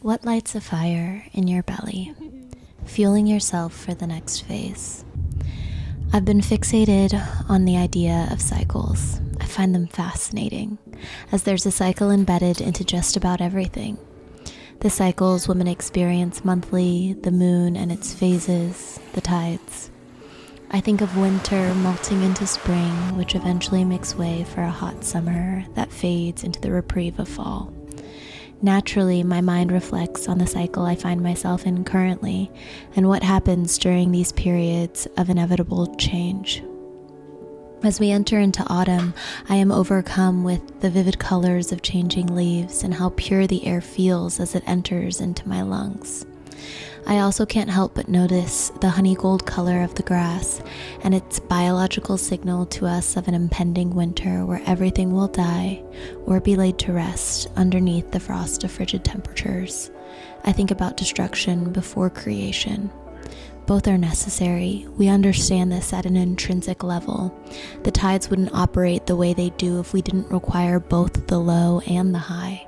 What lights a fire in your belly? Fueling yourself for the next phase. I've been fixated on the idea of cycles. I find them fascinating, as there's a cycle embedded into just about everything. The cycles women experience monthly, the moon and its phases, the tides. I think of winter melting into spring, which eventually makes way for a hot summer that fades into the reprieve of fall. Naturally, my mind reflects on the cycle I find myself in currently and what happens during these periods of inevitable change. As we enter into autumn, I am overcome with the vivid colors of changing leaves and how pure the air feels as it enters into my lungs. I also can't help but notice the honey gold color of the grass and its biological signal to us of an impending winter where everything will die or be laid to rest underneath the frost of frigid temperatures. I think about destruction before creation. Both are necessary. We understand this at an intrinsic level. The tides wouldn't operate the way they do if we didn't require both the low and the high.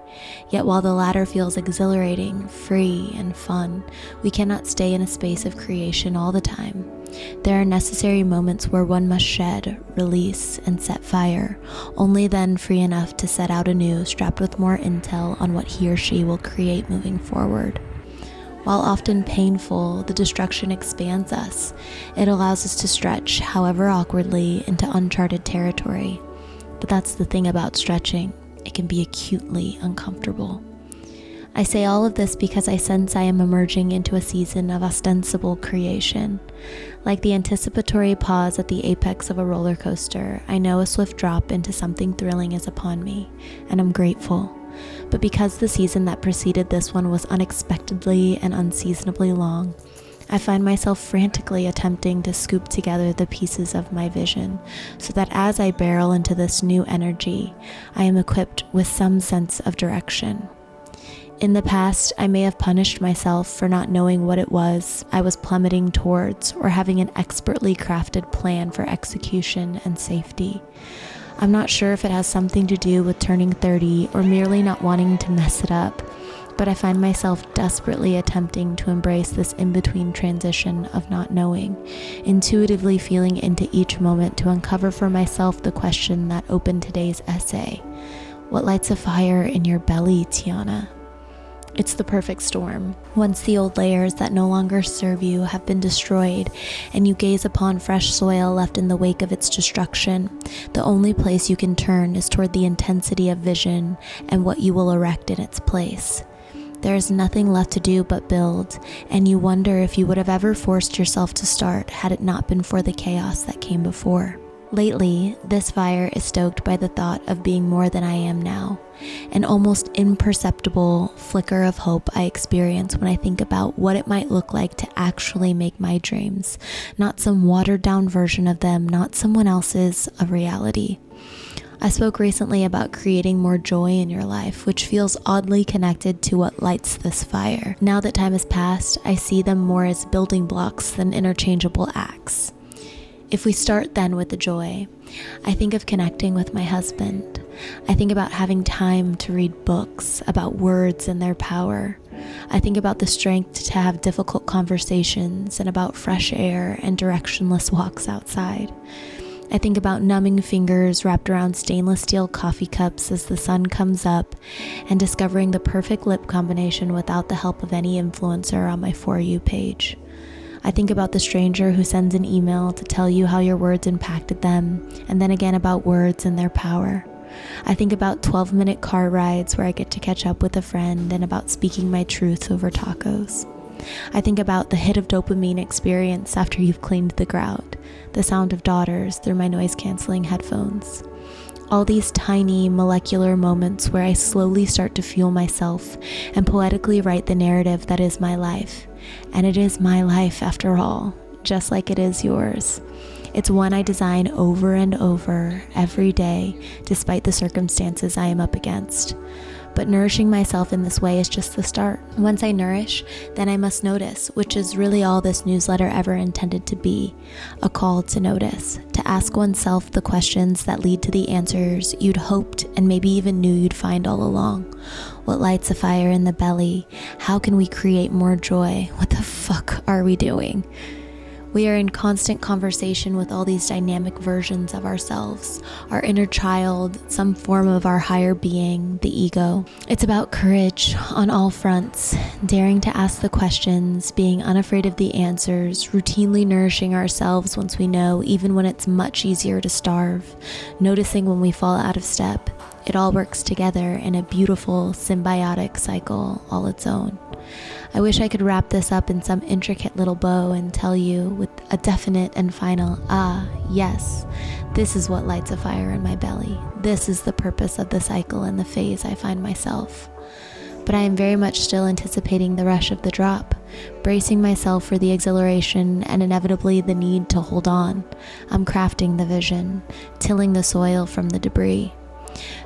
Yet while the latter feels exhilarating, free, and fun, we cannot stay in a space of creation all the time. There are necessary moments where one must shed, release, and set fire, only then free enough to set out anew, strapped with more intel on what he or she will create moving forward. While often painful, the destruction expands us. It allows us to stretch, however awkwardly, into uncharted territory. But that's the thing about stretching. It can be acutely uncomfortable. I say all of this because I sense I am emerging into a season of ostensible creation. Like the anticipatory pause at the apex of a roller coaster, I know a swift drop into something thrilling is upon me, and I'm grateful. But because the season that preceded this one was unexpectedly and unseasonably long, I find myself frantically attempting to scoop together the pieces of my vision so that as I barrel into this new energy, I am equipped with some sense of direction. In the past, I may have punished myself for not knowing what it was I was plummeting towards or having an expertly crafted plan for execution and safety. I'm not sure if it has something to do with turning 30 or merely not wanting to mess it up, but I find myself desperately attempting to embrace this in-between transition of not knowing, intuitively feeling into each moment to uncover for myself the question that opened today's essay. What lights a fire in your belly, Tiana? It's the perfect storm. Once the old layers that no longer serve you have been destroyed and you gaze upon fresh soil left in the wake of its destruction, the only place you can turn is toward the intensity of vision and what you will erect in its place. There is nothing left to do but build, and you wonder if you would have ever forced yourself to start had it not been for the chaos that came before. Lately, this fire is stoked by the thought of being more than I am now, an almost imperceptible flicker of hope I experience when I think about what it might look like to actually make my dreams, not some watered-down version of them, not someone else's, a reality. I spoke recently about creating more joy in your life, which feels oddly connected to what lights this fire. Now that time has passed, I see them more as building blocks than interchangeable acts. If we start then with the joy, I think of connecting with my husband. I think about having time to read books about words and their power. I think about the strength to have difficult conversations and about fresh air and directionless walks outside. I think about numbing fingers wrapped around stainless steel coffee cups as the sun comes up and discovering the perfect lip combination without the help of any influencer on my For You page. I think about the stranger who sends an email to tell you how your words impacted them, and then again about words and their power. I think about 12-minute car rides where I get to catch up with a friend and about speaking my truth over tacos. I think about the hit of dopamine experience after you've cleaned the grout, the sound of daughters through my noise-canceling headphones. All these tiny molecular moments where I slowly start to fuel myself and poetically write the narrative that is my life. And it is my life after all, just like it is yours. It's one I design over and over every day, despite the circumstances I am up against. But nourishing myself in this way is just the start. Once I nourish, then I must notice, which is really all this newsletter ever intended to be, a call to notice, to to ask oneself the questions that lead to the answers you'd hoped and maybe even knew you'd find all along. What lights a fire in the belly? How can we create more joy? What the fuck are we doing? We are in constant conversation with all these dynamic versions of ourselves, our inner child, some form of our higher being, the ego. It's about courage on all fronts, daring to ask the questions, being unafraid of the answers, routinely nourishing ourselves once we know, even when it's much easier to starve, noticing when we fall out of step. It all works together in a beautiful, symbiotic cycle all its own. I wish I could wrap this up in some intricate little bow and tell you with a definite and final, yes, this is what lights a fire in my belly. This is the purpose of the cycle and the phase I find myself. But I am very much still anticipating the rush of the drop, bracing myself for the exhilaration and inevitably the need to hold on. I'm crafting the vision, tilling the soil from the debris.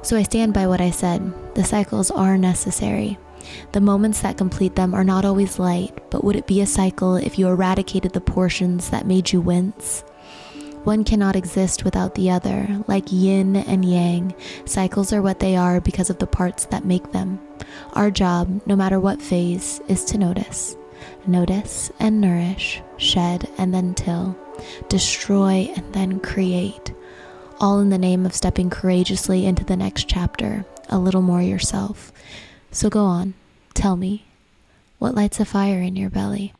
So I stand by what I said. The cycles are necessary. The moments that complete them are not always light, but would it be a cycle if you eradicated the portions that made you wince? One cannot exist without the other. Like yin and yang, cycles are what they are because of the parts that make them. Our job, no matter what phase, is to notice. Notice and nourish, shed and then till, destroy and then create. All in the name of stepping courageously into the next chapter, a little more yourself. So go on, tell me, what lights a fire in your belly?